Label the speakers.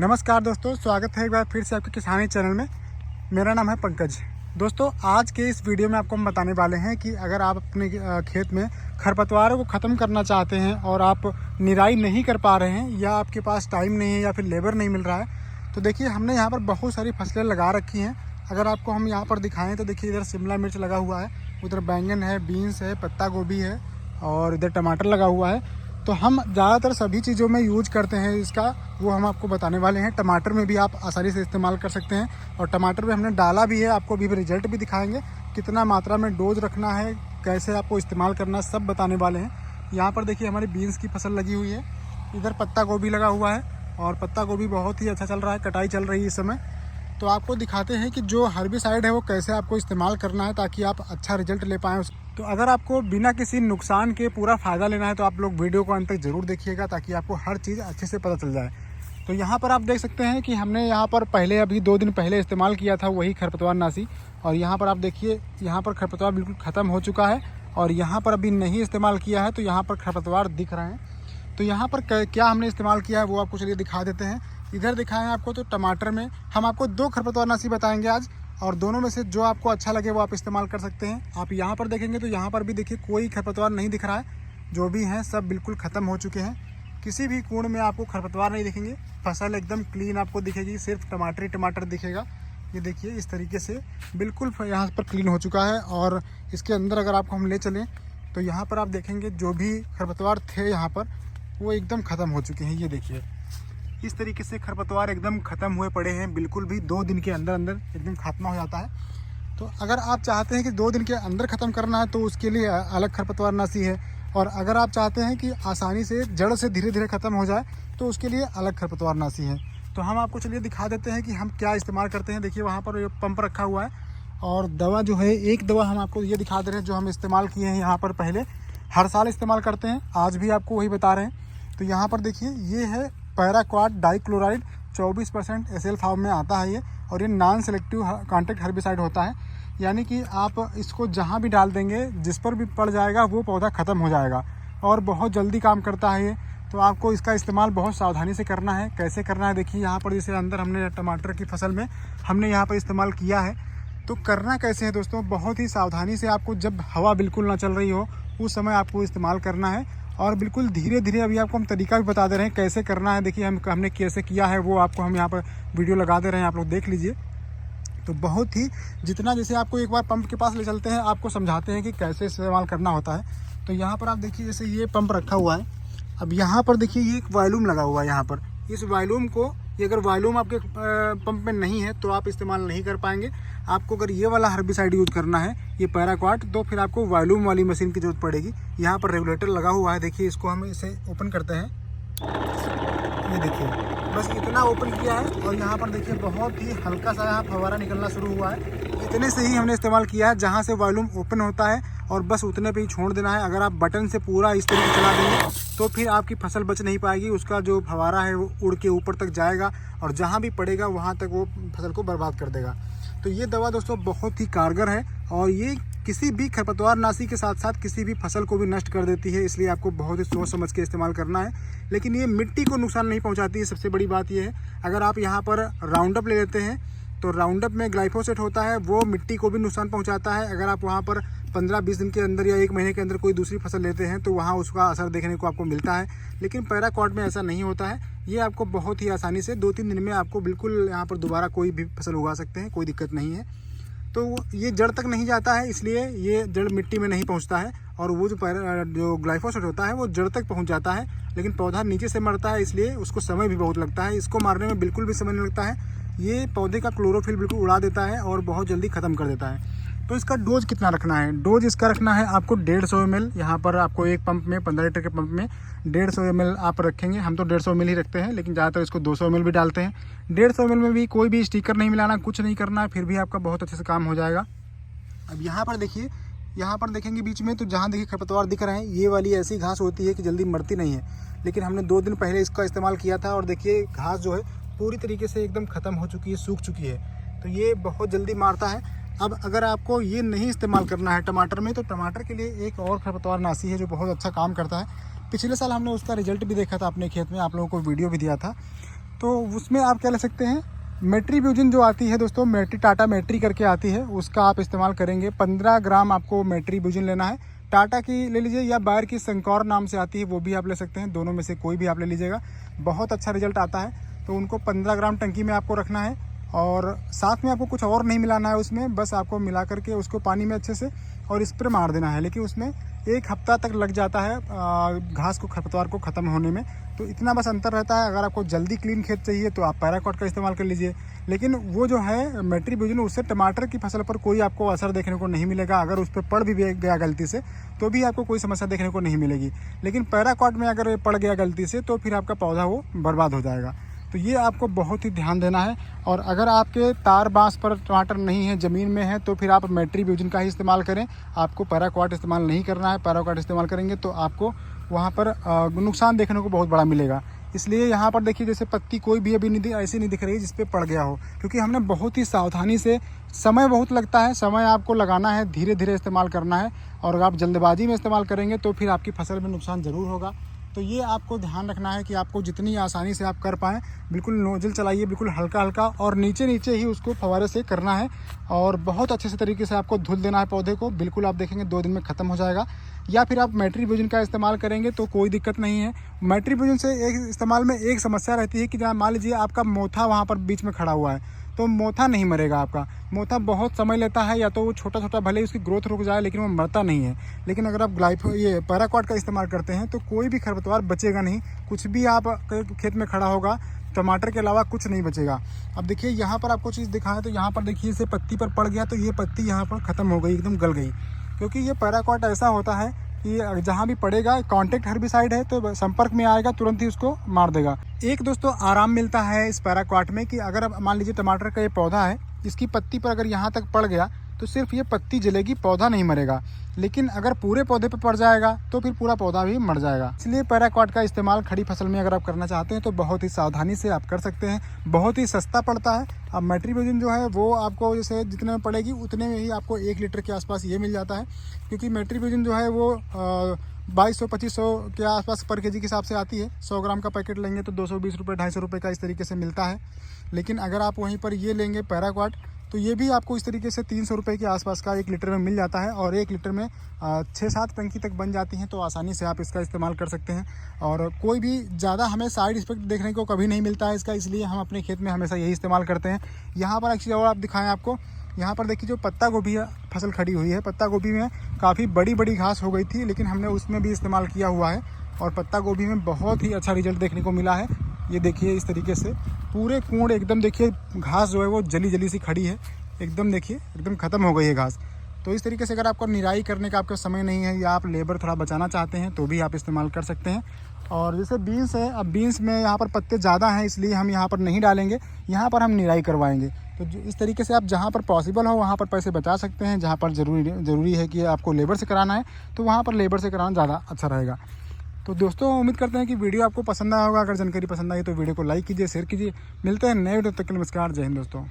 Speaker 1: नमस्कार दोस्तों, स्वागत है एक बार फिर से आपके किसानी चैनल में। मेरा नाम है पंकज। दोस्तों, आज के इस वीडियो में आपको हम बताने वाले हैं कि अगर आप अपने खेत में खरपतवारों को ख़त्म करना चाहते हैं और आप निराई नहीं कर पा रहे हैं या आपके पास टाइम नहीं है या फिर लेबर नहीं मिल रहा है, तो देखिए हमने यहाँ पर बहुत सारी फसलें लगा रखी हैं। अगर आपको हम यहाँ पर दिखाएँ तो देखिए इधर शिमला मिर्च लगा हुआ है, उधर बैंगन है, बीन्स है, पत्ता गोभी है और इधर टमाटर लगा हुआ है। तो हम ज़्यादातर सभी चीज़ों में यूज करते हैं इसका, वो हम आपको बताने वाले हैं। टमाटर में भी आप आसानी से इस्तेमाल कर सकते हैं और टमाटर में हमने डाला भी है, आपको भी रिजल्ट भी दिखाएंगे, कितना मात्रा में डोज रखना है, कैसे आपको इस्तेमाल करना है, सब बताने वाले हैं। यहाँ पर देखिए हमारी बीन्स की फसल लगी हुई है, इधर पत्ता गोभी लगा हुआ है और पत्ता गोभी बहुत ही अच्छा चल रहा है, कटाई चल रही है इस समय। तो आपको दिखाते हैं कि जो हर्बिसाइड है वो कैसे आपको इस्तेमाल करना है ताकि आप अच्छा रिजल्ट ले पाएँ। तो अगर आपको बिना किसी नुकसान के पूरा फ़ायदा लेना है तो आप लोग वीडियो को अंत तक ज़रूर देखिएगा ताकि आपको हर चीज़ अच्छे से पता चल जाए। तो यहाँ पर आप देख सकते हैं कि हमने यहाँ पर पहले अभी 2 दिन पहले इस्तेमाल किया था वही खरपतवार नाशी, और यहाँ पर आप देखिए यहाँ पर खरपतवार बिल्कुल ख़त्म हो चुका है और यहाँ पर अभी नहीं इस्तेमाल किया है तो यहाँ पर खरपतवार दिख रहे हैं। तो यहाँ पर क्या हमने इस्तेमाल किया है वो आपको चलिए दिखा देते हैं। इधर दिखाएं आपको, तो टमाटर में हम आपको 2 खरपतवार नाशी बताएंगे आज, और दोनों में से जो आपको अच्छा लगे वो आप इस्तेमाल कर सकते हैं। आप यहाँ पर देखेंगे तो यहाँ पर भी देखिए कोई खरपतवार नहीं दिख रहा है, जो भी हैं सब बिल्कुल ख़त्म हो चुके हैं। किसी भी कोण में आपको खरपतवार नहीं दिखेंगे, फसल एकदम क्लीन आपको दिखेगी, सिर्फ टमाटर ही टमाटर दिखेगा। ये देखिए इस तरीके से बिल्कुल यहाँ पर क्लीन हो चुका है। और इसके अंदर अगर आपको हम ले चलें तो यहाँ पर आप देखेंगे जो भी खरपतवार थे यहाँ पर वो एकदम ख़त्म हो चुके हैं। ये देखिए इस तरीके से खरपतवार एकदम ख़त्म हुए पड़े हैं, बिल्कुल भी 2 दिन के अंदर अंदर एकदम खात्मा हो जाता है। तो अगर आप चाहते हैं कि 2 दिन के अंदर ख़त्म करना है तो उसके लिए अलग खरपतवार नाशी है, और अगर आप चाहते हैं कि आसानी से जड़ से धीरे धीरे ख़त्म हो जाए तो उसके लिए अलग खरपतवार नाशी है। तो हम आपको चलिए दिखा देते हैं कि हम क्या इस्तेमाल करते हैं। देखिए वहाँ पर पंप रखा हुआ है और दवा जो है, एक दवा हम आपको ये दिखा दे रहे हैं जो हम इस्तेमाल किए हैं यहाँ पर पहले, हर साल इस्तेमाल करते हैं, आज भी आपको वही बता रहे हैं। तो यहाँ पर देखिए ये है पैराक्वाट डाइक्लोराइड, 24% SL फॉर्म में आता है ये, और ये नॉन सेलेक्टिव कॉन्टैक्ट हर्बिसाइड होता है। यानी कि आप इसको जहाँ भी डाल देंगे, जिस पर भी पड़ जाएगा वो पौधा ख़त्म हो जाएगा और बहुत जल्दी काम करता है ये। तो आपको इसका इस्तेमाल बहुत सावधानी से करना है। कैसे करना है देखिए, यहाँ पर जैसे अंदर हमने टमाटर की फसल में हमने यहाँ पर इस्तेमाल किया है, तो करना कैसे है दोस्तों, बहुत ही सावधानी से आपको, जब हवा बिल्कुल ना चल रही हो उस समय आपको इस्तेमाल करना है, और बिल्कुल धीरे धीरे। अभी आपको हम तरीका भी बता दे रहे हैं कैसे करना है। देखिए हमने कैसे किया है वो आपको हम यहाँ पर वीडियो लगा दे रहे हैं, आप लोग देख लीजिए। तो बहुत ही जितना, जैसे आपको एक बार पंप के पास ले चलते हैं, आपको समझाते हैं कि कैसे इस्तेमाल करना होता है। तो यहाँ पर आप देखिए जैसे ये पंप रखा हुआ है, अब यहाँ पर देखिए ये एक वॉल्यूम लगा हुआ है यहाँ पर। इस वॉल्यूम को, ये अगर वॉल्यूम आपके पंप में नहीं है तो आप इस्तेमाल नहीं कर पाएंगे। आपको अगर ये वाला हर्बिसाइड यूज़ करना है, ये पैराक्वाट, तो फिर आपको वॉल्यूम वाली मशीन की जरूरत पड़ेगी। यहाँ पर रेगुलेटर लगा हुआ है, देखिए इसको हम इसे ओपन करते हैं। ये देखिए बस इतना ओपन किया है और यहाँ पर देखिए बहुत ही हल्का सा यहाँ फव्वारा निकलना शुरू हुआ है। इतने से ही हमने इस्तेमाल किया है, जहाँ से वॉल्यूम ओपन होता है, और बस उतने पे ही छोड़ देना है। अगर आप बटन से पूरा इस तरीके चला देंगे तो फिर आपकी फसल बच नहीं पाएगी, उसका जो फव्वारा है वो उड़ के ऊपर तक जाएगा और जहाँ भी पड़ेगा वहाँ तक वो फसल को बर्बाद कर देगा। तो ये दवा दोस्तों बहुत ही कारगर है और ये किसी भी खरपतवार नाशी के साथ साथ किसी भी फसल को भी नष्ट कर देती है, इसलिए आपको बहुत ही सोच समझ के इस्तेमाल करना है। लेकिन ये मिट्टी को नुकसान नहीं पहुंचाती है, सबसे बड़ी बात ये है। अगर आप यहाँ पर राउंडअप ले लेते हैं तो राउंडअप में ग्लाइफोसेट होता है, वो मिट्टी को भी नुकसान पहुंचाता है। अगर आप वहाँ पर 15-20 दिन के अंदर या 1 महीने के अंदर कोई दूसरी फसल लेते हैं तो वहाँ उसका असर देखने को आपको मिलता है, लेकिन पैराक्वाट में ऐसा नहीं होता है। ये आपको बहुत ही आसानी से 2-3 दिन में आपको बिल्कुल यहाँ पर दोबारा कोई भी फसल उगा सकते हैं, कोई दिक्कत नहीं है। तो ये जड़ तक नहीं जाता है, इसलिए ये जड़ मिट्टी में नहीं पहुंचता है, और वो जो ग्लाइफोसेट होता है वो जड़ तक पहुंच जाता है, लेकिन पौधा नीचे से मरता है, इसलिए उसको समय भी बहुत लगता है। इसको मारने में बिल्कुल भी समय नहीं लगता है, ये पौधे का क्लोरोफिल बिल्कुल उड़ा देता है और बहुत जल्दी ख़त्म कर देता है। तो इसका डोज कितना रखना है, डोज इसका रखना है आपको 150 ml। यहाँ पर आपको एक पंप में 15 लीटर के पंप में 150 ml आप रखेंगे। हम तो 150 ml ही रखते हैं, लेकिन ज़्यादातर इसको 200 ml भी डालते हैं। 150 ml में भी कोई भी स्टिकर नहीं मिलाना, कुछ नहीं करना है, फिर भी आपका बहुत अच्छे से काम हो जाएगा। अब यहाँ पर देखिए, यहाँ पर देखेंगे बीच में, तो जहाँ देखिए खरपतवार दिख रहे हैं, ये वाली ऐसी घास होती है कि जल्दी मरती नहीं है, लेकिन हमने 2 दिन पहले इसका इस्तेमाल किया था और देखिए घास जो है पूरी तरीके से एकदम ख़त्म हो चुकी है, सूख चुकी है। तो ये बहुत जल्दी मारता है। अब अगर आपको ये नहीं इस्तेमाल करना है टमाटर में, तो टमाटर के लिए एक और खरपतवार नाशी है जो बहुत अच्छा काम करता है। पिछले साल हमने उसका रिजल्ट भी देखा था अपने खेत में, आप लोगों को वीडियो भी दिया था। तो उसमें आप क्या ले सकते हैं, मेट्रीब्यूजिन जो आती है दोस्तों, टाटा मेट्री करके आती है, उसका आप इस्तेमाल करेंगे। 15 ग्राम आपको मेट्रीब्यूजिन लेना है। टाटा की ले लीजिए या बायर की संकौर नाम से आती है, वो भी आप ले सकते हैं। दोनों में से कोई भी आप ले लीजिएगा, बहुत अच्छा रिजल्ट आता है। तो उनको 15 ग्राम टंकी में आपको रखना है और साथ में आपको कुछ और नहीं मिलाना है उसमें, बस आपको मिला करके उसको पानी में अच्छे से और स्प्रे मार देना है। लेकिन उसमें 1 हफ्ता तक लग जाता है घास को, खरपतवार को ख़त्म होने में। तो इतना बस अंतर रहता है। अगर आपको जल्दी क्लीन खेत चाहिए तो आप पैराक्वाट का इस्तेमाल कर लीजिए। लेकिन वो जो है मेट्रीब्यूजिन, उससे टमाटर की फसल पर कोई आपको असर देखने को नहीं मिलेगा। अगर उस पर पड़ भी गया गलती से तो भी आपको कोई समस्या देखने को नहीं मिलेगी। लेकिन पैराक्वाट में अगर पड़ गया गलती से तो फिर आपका पौधा वो बर्बाद हो जाएगा। तो ये आपको बहुत ही ध्यान देना है। और अगर आपके तार बांस पर टमाटर नहीं है, ज़मीन में है, तो फिर आप मेट्रीब्यूजिन का ही इस्तेमाल करें। आपको पैराक्वाट इस्तेमाल नहीं करना है। पैराक्वाट इस्तेमाल करेंगे तो आपको वहाँ पर नुकसान देखने को बहुत बड़ा मिलेगा। इसलिए यहाँ पर देखिए, जैसे पत्ती कोई भी अभी ऐसी नहीं दिख रही है जिस पे पड़ गया हो, क्योंकि हमने बहुत ही सावधानी से, समय बहुत लगता है, समय आपको लगाना है, धीरे धीरे इस्तेमाल करना है। और अगर आप जल्दबाजी में इस्तेमाल करेंगे तो फिर आपकी फसल में नुकसान ज़रूर होगा। तो ये आपको ध्यान रखना है कि आपको जितनी आसानी से आप कर पाएँ, बिल्कुल नोजल चलाइए, बिल्कुल हल्का हल्का और नीचे नीचे ही उसको फव्वारे से करना है। और बहुत अच्छे से तरीके से आपको धुल देना है पौधे को। बिल्कुल आप देखेंगे 2 दिन में ख़त्म हो जाएगा। या फिर आप मेट्रीब्यूजिन का इस्तेमाल करेंगे तो कोई दिक्कत नहीं है। मेट्रीब्यूजिन से एक इस्तेमाल में एक समस्या रहती है कि जहाँ मान लीजिए आपका मोथा वहाँ पर बीच में खड़ा हुआ है, तो मोथा नहीं मरेगा आपका। मोथा बहुत समय लेता है, या तो वो छोटा छोटा भले उसकी ग्रोथ रुक जाए लेकिन वो मरता नहीं है। लेकिन अगर आप ये पैराक्वाट का इस्तेमाल करते हैं तो कोई भी खरपतवार बचेगा नहीं। कुछ भी आप खेत में खड़ा होगा, टमाटर के अलावा कुछ नहीं बचेगा। अब देखिए यहाँ पर आपको चीज़ दिखाएं तो यहाँ पर देखिए, इसे पत्ती पर पड़ गया तो ये पत्ती यहाँ पर ख़त्म हो गई, एकदम गल गई। क्योंकि ये पैराक्वाट ऐसा होता है कि जहाँ भी पड़ेगा, कॉन्टेक्ट हर्बिसाइड है, तो संपर्क में आएगा तुरंत ही उसको मार देगा। एक दोस्तों आराम मिलता है इस पैराक्वाट में कि अगर मान लीजिए टमाटर का ये पौधा है, इसकी पत्ती पर अगर यहाँ तक पड़ गया तो सिर्फ ये पत्ती जलेगी, पौधा नहीं मरेगा। लेकिन अगर पूरे पौधे पर पड़ जाएगा तो फिर पूरा पौधा भी मर जाएगा। इसलिए पैराक्वाट का इस्तेमाल खड़ी फसल में अगर आप करना चाहते हैं तो बहुत ही सावधानी से आप कर सकते हैं। बहुत ही सस्ता पड़ता है। अब मेट्रीब्यूजिन जो है वो आपको जैसे जितने में पड़ेगी उतने में ही आपको 1 लीटर के आसपास ये मिल जाता है। क्योंकि मेट्रीब्यूजिन जो है वो 2200-2500 के आसपास पर केजी के हिसाब से आती है। 100 ग्राम का पैकेट लेंगे तो 220 रुपये, 250 रुपये का इस तरीके से मिलता है। लेकिन अगर आप वहीं पर ये लेंगे पैराक्वाट, तो ये भी आपको इस तरीके से 300 रुपये के आसपास का 1 लीटर में मिल जाता है। और 1 लीटर में 6-7 टंकी तक बन जाती हैं। तो आसानी से आप इसका इस्तेमाल कर सकते हैं। और कोई भी ज़्यादा हमें साइड इफेक्ट देखने को कभी नहीं मिलता है इसका, इसलिए हम अपने खेत में हमेशा यही इस्तेमाल करते हैं। यहाँ पर एक चीज़ और आप दिखाएँ आपको, यहाँ पर देखिए जो पत्ता गोभी फसल खड़ी हुई है, पत्ता गोभी में काफ़ी बड़ी बड़ी घास हो गई थी, लेकिन हमने उसमें भी इस्तेमाल किया हुआ है। और पत्ता गोभी में बहुत ही अच्छा रिजल्ट देखने को मिला है। ये देखिए इस तरीके से पूरे कोण एकदम, देखिए घास जो है वो जली जली सी खड़ी है एकदम, देखिए एकदम ख़त्म हो गई है घास। तो इस तरीके से अगर आपको निराई करने का आपका समय नहीं है या आप लेबर थोड़ा बचाना चाहते हैं तो भी आप इस्तेमाल कर सकते हैं। और जैसे बीन्स है, अब बीन्स में यहाँ पर पत्ते ज़्यादा हैं इसलिए हम यहाँ पर नहीं डालेंगे, यहाँ पर हम निराई करवाएंगे। तो इस तरीके से आप जहाँ पर पॉसिबल हो वहाँ पर पैसे बचा सकते हैं। जहाँ पर ज़रूरी है कि आपको लेबर से कराना है तो वहाँ पर लेबर से कराना ज़्यादा अच्छा रहेगा। तो दोस्तों उम्मीद करते हैं कि वीडियो आपको पसंद आया होगा। अगर जानकारी पसंद आई तो वीडियो को लाइक कीजिए, शेयर कीजिए। मिलते हैं नए वीडियो तक के लिए। नमस्कार, जय हिंद दोस्तों।